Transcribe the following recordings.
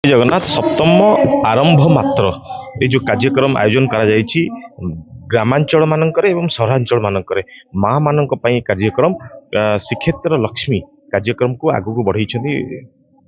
जगन्नाथ सप्तम आरंभ मात्र ये जो कार्यक्रम आयोजन करा जायछि ग्रामांचल मानकरे एवं सहरांचल मानकरे माँ मानक पई कार्यक्रम श्रीक्षेत्र लक्ष्मी कार्यक्रम को आगु को बढ़ाई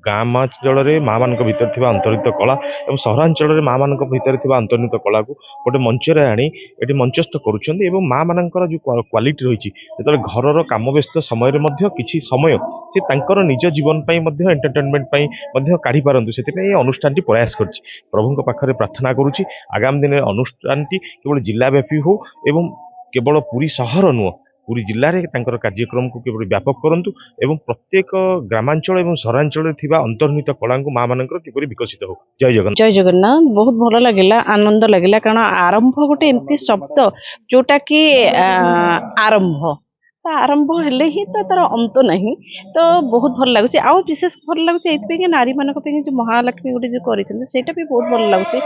ग्रामांचल माँ मान भीतर थिबा अंतर्निहित कला और सहरांचल माँ मान भीतर थिबा अंतर्निहित कला को गोटे मंच रे आनी एटी मंचस्थ करुछन्ती एवं माँ मानकर जो क्वालिटी रही जो घर काम व्यस्त समय किसी समय से तांकर निज जीवन पाई मध्य एंटरटेनमेंट पाई मध्य काढ़ी पारंतु से अनुष्ठान प्रयास करछि प्रभु पाखरे प्रार्थना करुछि आगामी दिन अनुष्ठान केवल जिलाव्यापी हो एवं केवल पुरी सहर नुह पुरी जिले में तांकर कार्यक्रम को केवल व्यापक करंतु एवं प्रत्येक ग्रामांचल एवं सहरांचल थिबा अंतर्निहित कला को माँ मानकर किपरि विकसित हो। जय जगन्नाथ बहुत भल लगिला आनंद लगिला कारण आरंभ गोटे एमती शब्द जोटा कि आरंभ तो आरंभ हेले ही तो तार अंत नहीं तो बहुत भल लगुच आ विशेष भल लगुच ये नारी मान जो महालक्ष्मी गोटे जो करटा भी बहुत भल लगुच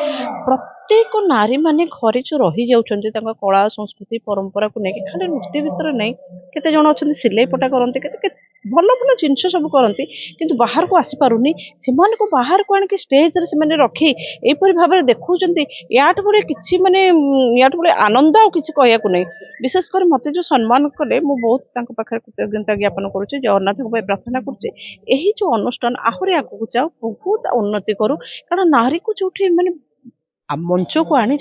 प्रत्येक नारी माने घरे जो रही जाउछन्ते कला संस्कृति परंपरा को लेकिन खाली नृत्य भीतर नहीं केते जण अच्छा सिलाई पटा करते केते भल भल जिनस सब करती किंतु बाहर को आसी पारुनी सेमान को बाहर को आनिक स्टेज रे सेमाने रखी एपरि भाबरे देखौचन्ती याट बडे किछि माने याट बडे आनंद आ किछि कहया को नहीं विशेष कर मते जो सम्मान कले मु बहुत तांको पाखरे कृतज्ञता ज्ञापन करूछि जगन्नाथ को प्रार्थना करूछि एही जो अनुष्ठान आहुरे आगु जाओ बहुत उन्नति करू कारण नारी को जोठी माने मंच को आनी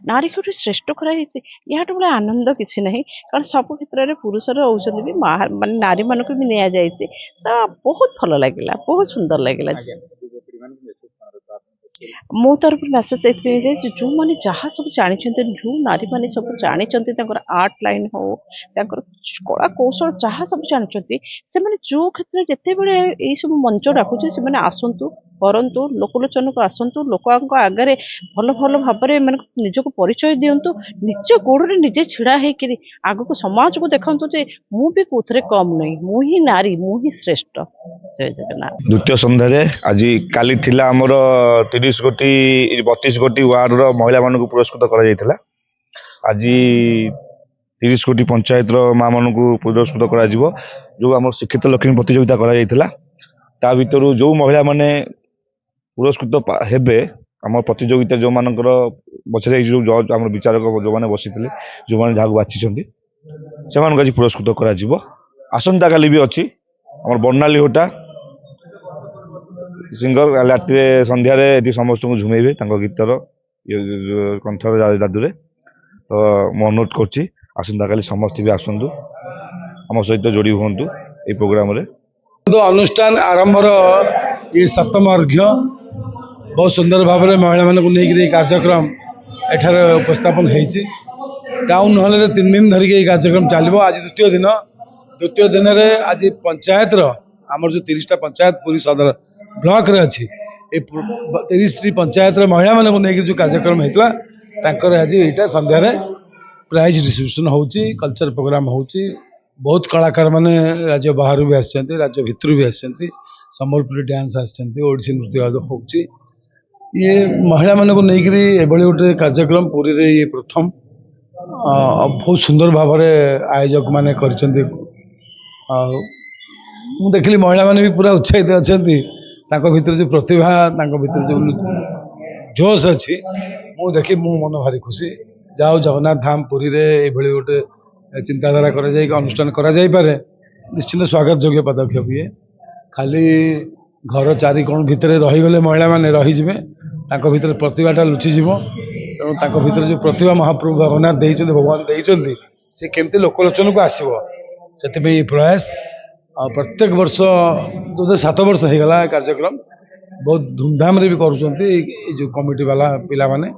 नारी को श्रेष्ठ कराई यहाँ बड़े आनंद किसी ना कारण सब क्षेत्र में पुरुष रोचते भी मान नारी मान को भी निया जाइए तो बहुत भल लगे बहुत सुंदर लगे मो तरफ मेसेज ये जो मैंने जहाँ सब जानते जो नारी मैंने सब जानते आर्ट लाइन हो कला कौशल जहाँ सब जानते से जो क्षेत्र में जिते बड़े ये सब मंच डाकुचे से आसतु करंतु लोकलोचन को आसतु लोक आगे भल भल भाव में निजक परिचय दिंतु निज गोड़े निजे छिड़ा होकर आग को समाज को देखु जे मु भी कौन कम नहीं मु ही नारी मु ही श्रेष्ठ। जय जगन्नाथ। द्वितीय संध्यारे आज काली थिला हमर 30 कोटी 32 कोटी वार्ड रो महिला मान को पुरस्कृत करा जायतिला आज 30 कोटी पंचायत रो माँ मान को पुरस्कृत करा जिवो जो हमर शिक्षित लक्ष्मी प्रतियोगिता करा जायतिला ता भितरु जो महिला माने पुरस्कृत हेबे आम प्रतियोगिता जो मानकर बछरे जो जज आम विचारक जो मैंने बसी जो मैंने जहाँ बाछी से आज पुरस्कृत करा जिवो आसंता काली भी अच्छी आम बर्णाली होटा सिंगर रात सन्धार समस्त को झुमेबे गीतर कंठर जादुरे तो मु अनुरोध करछि आसंता काली समस्त भी आसतु आम सहित जोड़ी हूँ ये प्रोग्राम रे तो अनुष्ठान आरंभ ये सप्तम अर्घ्य बहुत सुंदर भाव में महिला मान को लेकर कार्यक्रम एठार उपस्थापन होती टाउन हॉल रे 3 दिन धरिक कार्यक्रम चलो आज द्वितीय दिन में आज पंचायत आमर जो 30टा पंचायत पूरी सदर ब्लॉक रे अच्छी 30टी पंचायत महिला मान को लेकर जो कार्यक्रम होता आज यहाँ संध्यारे प्राइज डिस्ट्रीब्यूशन होची कल्चर प्रोग्राम होची बहुत कलाकार माने राज्य बाहर भी आसछन्ते राज्य भितर भी आसछन्ते संबलपुरी डांस आसछन्ते ओडिसी नृत्य होची ये महिला मान को लेकर एभली गोटे कार्यक्रम पूरी रे ये प्रथम बहुत सुंदर भाव में आयोजक माने करछन्ते मु देखली महिला माने भी पूरा उत्साहित अछन्ती ताको भीतर जो प्रतिभा ताको भीतर जो जोश अच्छी मु देखी मु मन भारी खुशी जाओ जगन्नाथ धाम पुरी रे एभली गोटे चिंताधारा करा जाए अनुष्ठान करा जाई पारे निश्चित स्वागत योग्य पदक्षेप ये खाली घर चारिकोण भितर रहीगले महिला माने रहीजिबे ताको भीतर प्रतिभाटा लुचिजिवो तेणु ताको भीतर जो प्रतिभा महाप्रभु जगन्नाथ देइछन्ते भगवान देइछन्ते से केमती लोकलोचन को आसीबो सेते ये प्रयास प्रत्येक वर्ष 7 वर्ष हो गला कार्यक्रम बहुत धूमधाम रे भी करूछन्ते जो कमिटी वाला पिला माने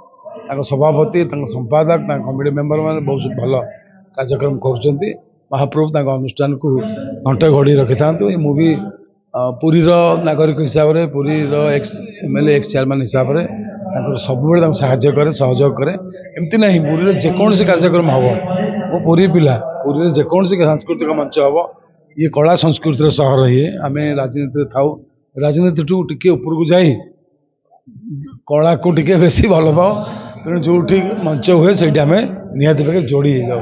ताको सभापति ताको संपादक ताको कमिटी मेंबर माने बहुत भल कार्यक्रम करुँच महाप्रभु ताको अनुष्ठान को घंटे घड़ी रखि था मुझे पुरी नागरिक हिसाब से Puri ex MLA x chairman हिसाब से सब साहाय्य करे सहयोग करे एमती ना पुरी जेकोसी कार्यक्रम हम वो पुरी पिला पुरी जेकोसी सांस्कृतिक मंच हम ये कला संस्कृतिर सहर ये आम राजनीति थाऊ राजनीति ठू टे ऊपर को जाई कला को टे बेसी भल पाओ तेणु जो मंच हुए से निहती जोड़ी